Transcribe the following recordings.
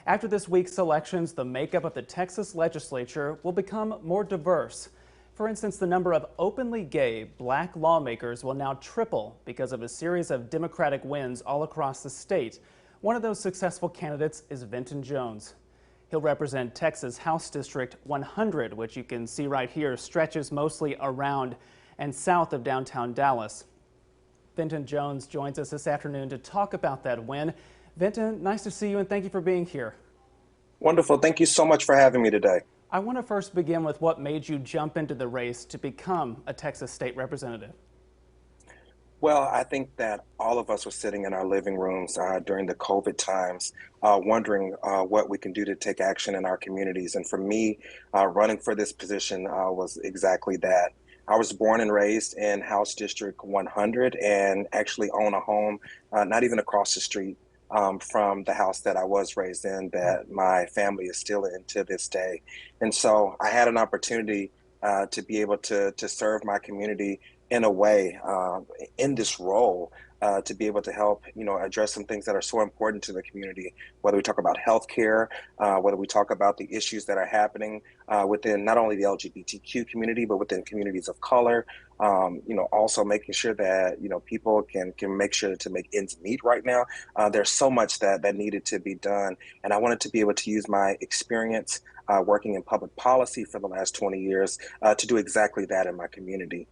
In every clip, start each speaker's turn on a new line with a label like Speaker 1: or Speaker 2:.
Speaker 1: After this week's elections, the makeup of the Texas legislature will become more diverse. For instance, the number of openly gay black lawmakers will now triple because of a series of Democratic wins all across the state. One of those successful candidates is Venton Jones. He'll represent Texas House District 100, which you can see right here stretches mostly around and south of downtown Dallas. Venton Jones joins us this afternoon to talk about that win. Venton, nice to see you and thank you for being here.
Speaker 2: Wonderful. Thank you so much for having me today.
Speaker 1: I want to first begin with what made you jump into the race to become a Texas state representative.
Speaker 2: Well, I think that all of us were sitting in our living rooms during the COVID times, wondering what we can do to take action in our communities. And for me, running for this position was exactly that. I was born and raised in House District 100 and actually own a home not even across the street from the house that I was raised in, that my family is still in to this day. And so I had an opportunity to be able to serve my community in a way in this role to be able to help, address some things that are so important to the community, whether we talk about healthcare, whether we talk about the issues that are happening within not only the LGBTQ community, but within communities of color. Also making sure that, people can make sure to make ends meet right now. There's so much that needed to be done. And I wanted to be able to use my experience working in public policy for the last 20 years to do exactly that in my community.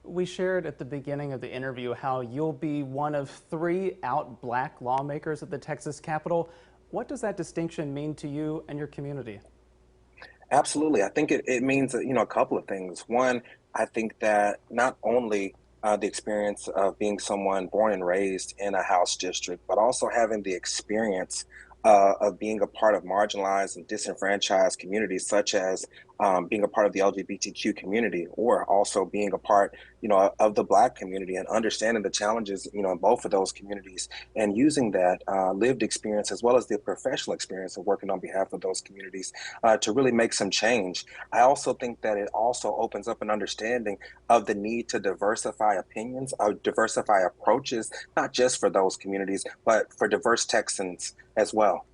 Speaker 1: We shared at the beginning of the interview how you'll be one of 3 out black lawmakers at the Texas Capitol. What does that distinction mean to you and your community?
Speaker 2: Absolutely. I think it means, a couple of things. One, I think that not only the experience of being someone born and raised in a House district, but also having the experience of being a part of marginalized and disenfranchised communities, such as being a part of the LGBTQ community, or also being a part, of the Black community, and understanding the challenges, in both of those communities, and using that lived experience as well as the professional experience of working on behalf of those communities to really make some change. I also think that it also opens up an understanding of the need to diversify opinions, diversify approaches, not just for those communities, but for diverse Texans as well.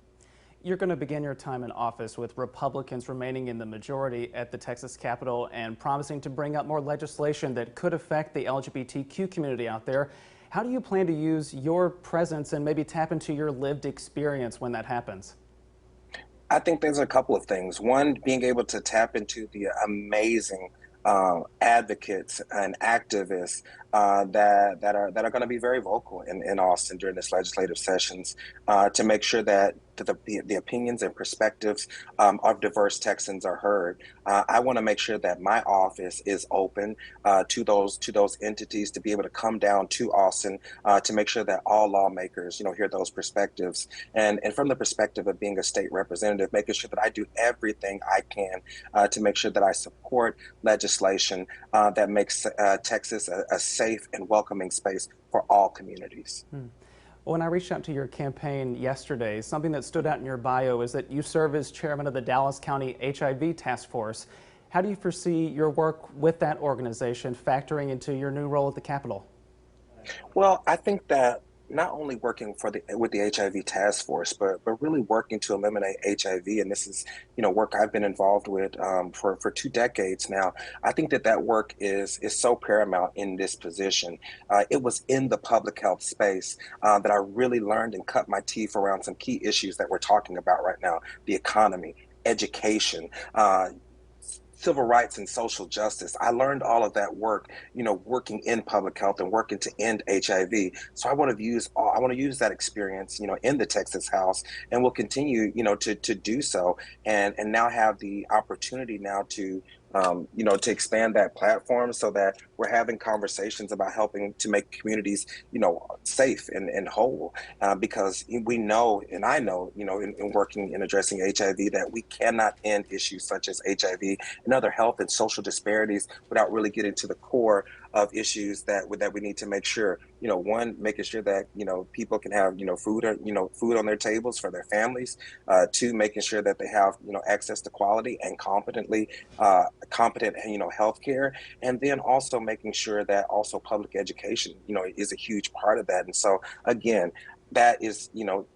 Speaker 1: You're going to begin your time in office with Republicans remaining in the majority at the Texas Capitol and promising to bring up more legislation that could affect the LGBTQ community out there. How do you plan to use your presence and maybe tap into your lived experience when that happens?
Speaker 2: I think there's a couple of things. One, being able to tap into the amazing advocates and activists that are going to be very vocal in Austin during this legislative sessions to make sure that the opinions and perspectives of diverse Texans are heard. I want to make sure that my office is open to those entities to be able to come down to Austin to make sure that all lawmakers, hear those perspectives. And from the perspective of being a state representative, making sure that I do everything I can to make sure that I support legislation that makes Texas a safe and welcoming space for all communities.
Speaker 1: When I reached out to your campaign yesterday, something that stood out in your bio is that you serve as chairman of the Dallas County HIV Task Force. How do you foresee your work with that organization factoring into your new role at the Capitol?
Speaker 2: Well, I think that not only working with the HIV task force, but really working to eliminate HIV, and this is work I've been involved with for 2 decades now. I think that work is so paramount in this position. It was in the public health space that I really learned and cut my teeth around some key issues that we're talking about right now: the economy, education, civil rights and social justice. I learned all of that work, working in public health and working to end HIV. So I want to use that experience, in the Texas House, and will continue, to do so, and now have the opportunity now to expand that platform so that we're having conversations about helping to make communities, safe and whole. Because we know, and I know, in working in addressing HIV, that we cannot end issues such as HIV and other health and social disparities without really getting to the core of issues that we need to make sure, one, making sure that, people can have, food on their tables for their families. Two, making sure that they have, access to quality and competent, healthcare. And then also making sure that also public education, is a huge part of that. And so again, that is,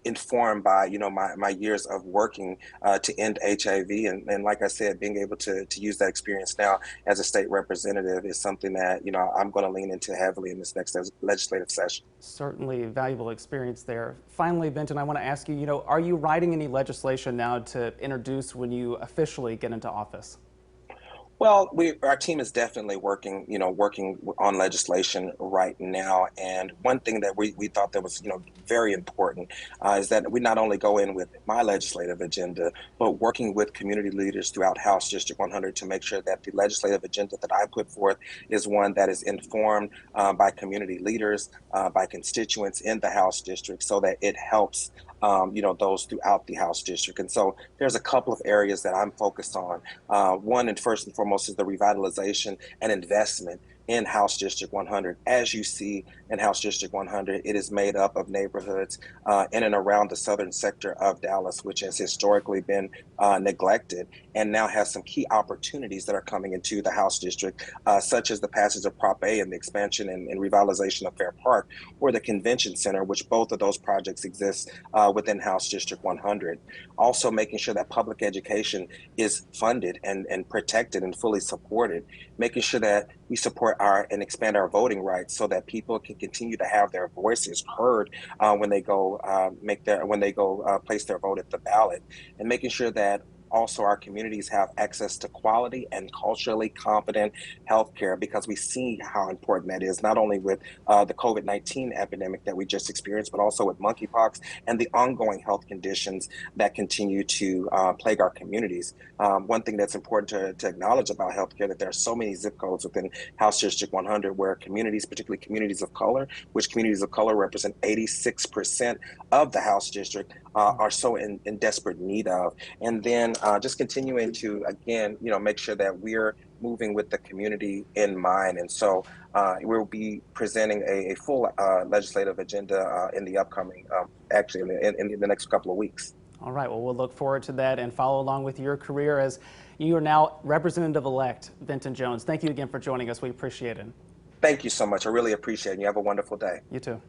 Speaker 2: informed by, my years of working to end HIV. And like I said, being able to use that experience now as a state representative is something that, I'm going to lean into heavily in this next legislative session.
Speaker 1: Certainly valuable experience there. Finally, Venton, I want to ask you, are you writing any legislation now to introduce when you officially get into office?
Speaker 2: Well, our team is definitely working on legislation right now. And one thing that we thought that was, very important is that we not only go in with my legislative agenda, but working with community leaders throughout House District 100 to make sure that the legislative agenda that I put forth is one that is informed by community leaders, by constituents in the House District, so that it helps those throughout the House District. And so there's a couple of areas that I'm focused on. One and first and foremost is the revitalization and investment in House District 100. As you see in House District 100, it is made up of neighborhoods in and around the southern sector of Dallas, which has historically been neglected and now has some key opportunities that are coming into the House District, such as the passage of Prop A and the expansion and revitalization of Fair Park, or the Convention Center, which both of those projects exist within House District 100. Also making sure that public education is funded and protected and fully supported, making sure that we support and expand our voting rights so that people can continue to have their voices heard when they go place their vote at the ballot, and making sure that also our communities have access to quality and culturally competent healthcare, because we see how important that is, not only with the COVID-19 epidemic that we just experienced, but also with monkeypox and the ongoing health conditions that continue to plague our communities. One thing that's important to acknowledge about healthcare, that there are so many zip codes within House District 100 where communities, particularly communities of color, which communities of color represent 86% of the House District, are so in desperate need of. And then just continuing to, again, make sure that we're moving with the community in mind. And so we'll be presenting a full legislative agenda in the upcoming, actually in the next couple of weeks.
Speaker 1: All right, well, we'll look forward to that and follow along with your career as you are now Representative-elect Venton Jones. Thank you again for joining us. We appreciate it.
Speaker 2: Thank you so much. I really appreciate it. You have a wonderful day.
Speaker 1: You too.